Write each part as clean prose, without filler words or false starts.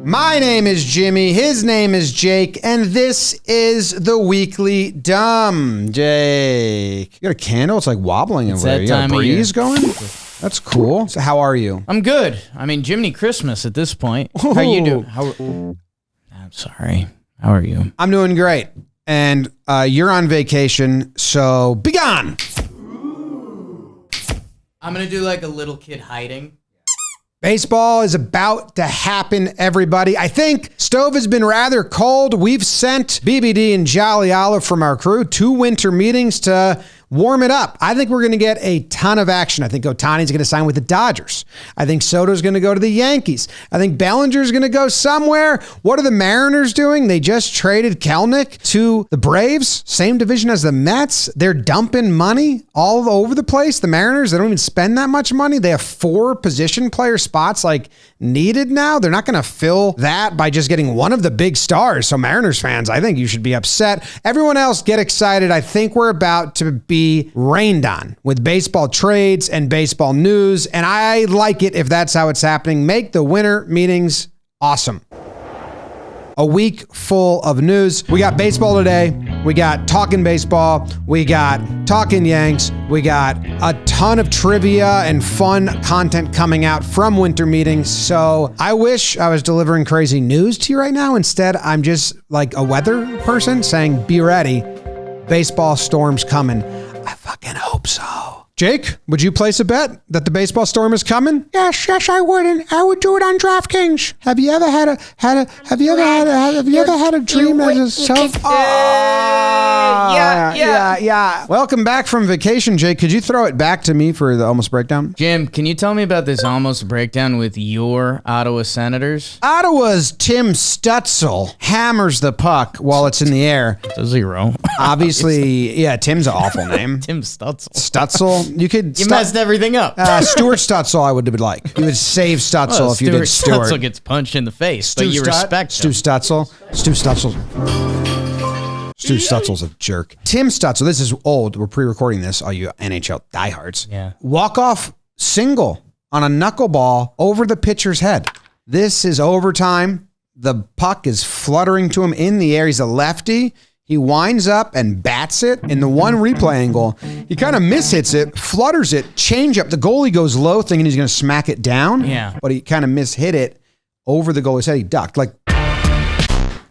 My name is Jimmy, his name is Jake, and this is the Weekly Dumb. Jake, you got a candle? It's like wobbling over there. You got a breeze going? That's cool. So how are you? I'm good. I mean, Jiminy Christmas at this point. Ooh. How you doing? I'm sorry. How are you? I'm doing great. And you're on vacation, so be gone. I'm going to do like a little kid hiding. Baseball is about to happen, everybody. I think Stove has been rather cold. We've sent BBD and Jolly Olive from our crew to winter meetings to warm it up. I think we're going to get a ton of action. I think Ohtani's going to sign with the Dodgers. I think Soto's going to go to the Yankees. I think Bellinger's going to go somewhere. What are the Mariners doing? They just traded Kelenic to the Braves, same division as the Mets. They're dumping money all over the place. The Mariners, they don't even spend that much money. They have 4 position player spots like needed now. They're not going to fill that by just getting one of the big stars. So Mariners fans, I think you should be upset. Everyone else get excited. I think we're about to be rained on with baseball trades and baseball news, and I like it if that's how it's happening. Make the winter meetings awesome. A week full of news. We got baseball today. We got Talking Baseball. We got Talking Yanks. We got a ton of trivia and fun content coming out from winter meetings. So I wish I was delivering crazy news to you right now. Instead, I'm just like a weather person saying, be ready. Baseball storm's coming. I fucking hope so. Jake, would you place a bet that the baseball storm is coming? Yes, I would, and I would do it on DraftKings. Have you ever had a dream as a self? Yeah. Welcome back from vacation, Jake. Could you throw it back to me for the almost breakdown? Jim, can you tell me about this almost breakdown with your Ottawa Senators? Ottawa's Tim Stutzel hammers the puck while it's in the air. It's a 0. Obviously, yeah, Tim's an awful name. Tim Stutzel. Stutzel. You messed everything up. Stuart Stutzel, I would like. You would save Stutzel if you did Stuart. Stutzel gets punched in the face, but you respect Stu him. Stutzel. Stu Stutzel's a jerk. Tim Stutzel, this is old. We're pre-recording this, all you NHL diehards. Yeah. Walk-off single on a knuckleball over the pitcher's head. This is overtime. The puck is fluttering to him in the air. He's a lefty. He winds up and bats it. In the one replay angle, he kind of mishits it, flutters it, change up. The goalie goes low thinking he's going to smack it down. Yeah. But he kind of mishit it over the goalie's head. He ducked. Like,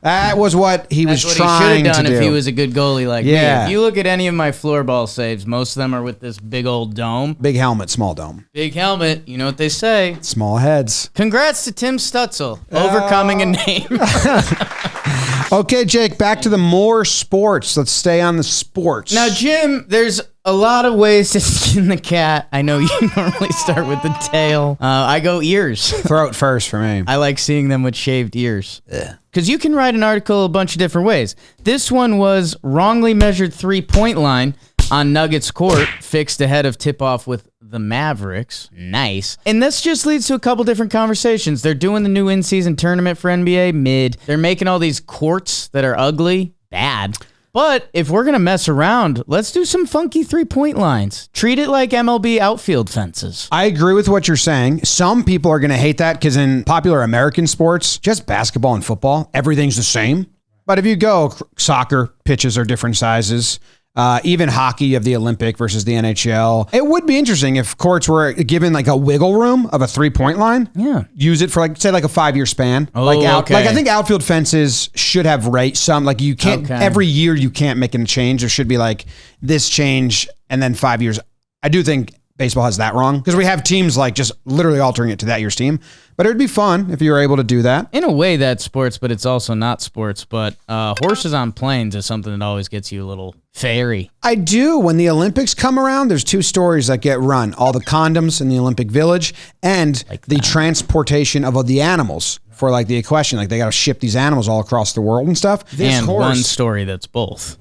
that was what he was trying to do. That's what he should have done if he was a good goalie like me. Yeah. If you look at any of my floorball saves, most of them are with this big old dome. Big helmet, small dome. Big helmet. You know what they say. Small heads. Congrats to Tim Stutzel, overcoming a name. Okay, Jake, back to the more sports. Let's stay on the sports. Now, Jim, there's a lot of ways to skin the cat. I know you normally start with the tail. I go ears. Throat first for me. I like seeing them with shaved ears. Because you can write an article a bunch of different ways. This one was wrongly measured 3-point line on Nuggets court, fixed ahead of tip-off with the Mavericks. Nice. And this just leads to a couple different conversations. They're doing the new in-season tournament for NBA, mid. They're making all these courts that are ugly, bad. But if we're going to mess around, let's do some funky 3-point lines. Treat it like MLB outfield fences. I agree with what you're saying. Some people are going to hate that because in popular American sports, just basketball and football, everything's the same. But if you go soccer, pitches are different sizes. Even hockey of the Olympic versus the NHL. It would be interesting if courts were given like a wiggle room of a 3-point line. Yeah. Use it for like, say like a 5-year span. Oh, like I think outfield fences should have some, like you can't, every year you can't make a change. There should be like this change and then 5 years. I do think baseball has that wrong because we have teams like just literally altering it to that year's team. But it would be fun if you were able to do that. In a way, that's sports, but it's also not sports. But horses on planes is something that always gets you a little fairy. I do. When the Olympics come around, there's 2 stories that get run. All the condoms in the Olympic Village and like the transportation of the animals for like the equestrian. Like they got to ship these animals all across the world and stuff. One story that's both.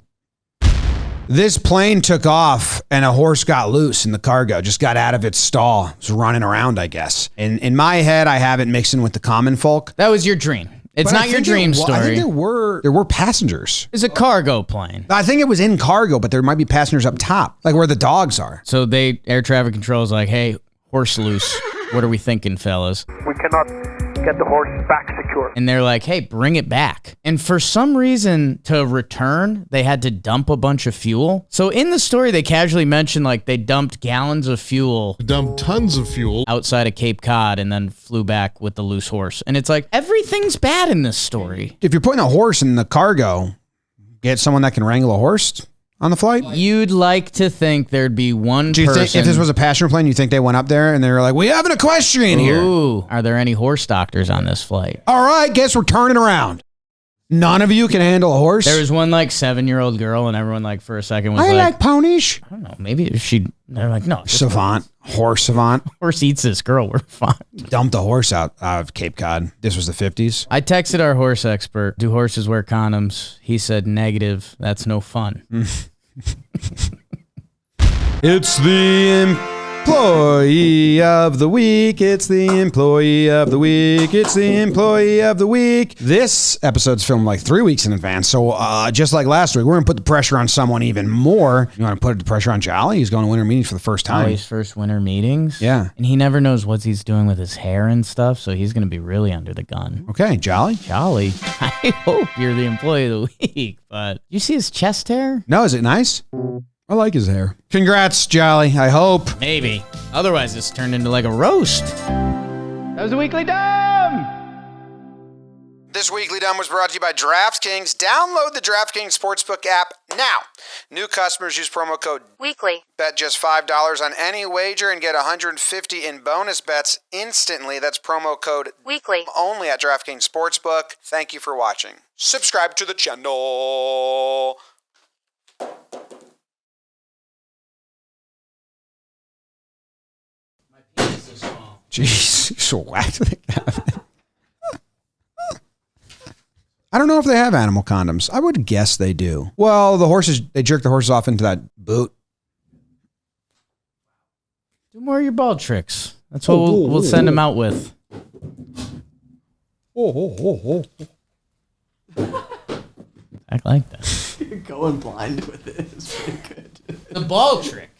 This plane took off and a horse got loose in the cargo, just got out of its stall. It was running around, I guess. And in my head, I have it mixing with the common folk. That was your dream. It's not your dream story. I think there were passengers. It's a cargo plane. I think it was in cargo, but there might be passengers up top, like where the dogs are. So air traffic control is like, hey, horse loose. What are we thinking, fellas? We cannot get the horse back secure. And they're like, hey, bring it back. And for some reason, to return, they had to dump a bunch of fuel. So in the story, they casually mentioned like they dumped gallons of fuel. Dumped tons of fuel. Outside of Cape Cod and then flew back with the loose horse. And it's like, everything's bad in this story. If you're putting a horse in the cargo, get someone that can wrangle a horse on the flight? You'd like to think there'd be one Do you person. think if this was a passenger plane, you think they went up there and they were like, we have an equestrian here? Ooh, are there any horse doctors on this flight? All right, guess we're turning around. None of you can handle a horse? There was one like 7-year-old girl and everyone like for a second was I like ponies. I don't know, maybe they're like, no. Savant. Horse savant. Horse eats this girl, we're fine. Dumped a horse out of Cape Cod. This was the 50s. I texted our horse expert, do horses wear condoms? He said negative, that's no fun. It's the employee of the week. It's the employee of the week. It's the employee of the week. This episode's filmed like 3 weeks in advance. So just like last week, we're going to put the pressure on someone even more. You want to put the pressure on Jolly? He's going to winter meetings for the first time. His first winter meetings. Yeah. And he never knows what he's doing with his hair and stuff. So he's going to be really under the gun. Okay, Jolly. Jolly. I hope you're the employee of the week. But you see his chest hair? No, is it nice? I like his hair. Congrats, Jolly. I hope. Maybe. Otherwise, this turned into like a roast. That was the Weekly Dumb! This Weekly Dumb was brought to you by DraftKings. Download the DraftKings Sportsbook app now. New customers use promo code Weekly. Bet just $5 on any wager and get $150 in bonus bets instantly. That's promo code Weekly. Only at DraftKings Sportsbook. Thank you for watching. Subscribe to the channel. Jeez, you're so whacked. I don't know if they have animal condoms. I would guess they do. Well, they jerk the horses off into that boot. Do more of your ball tricks. That's what we'll send them out with. I like that. Going blind with it is pretty good. The ball trick.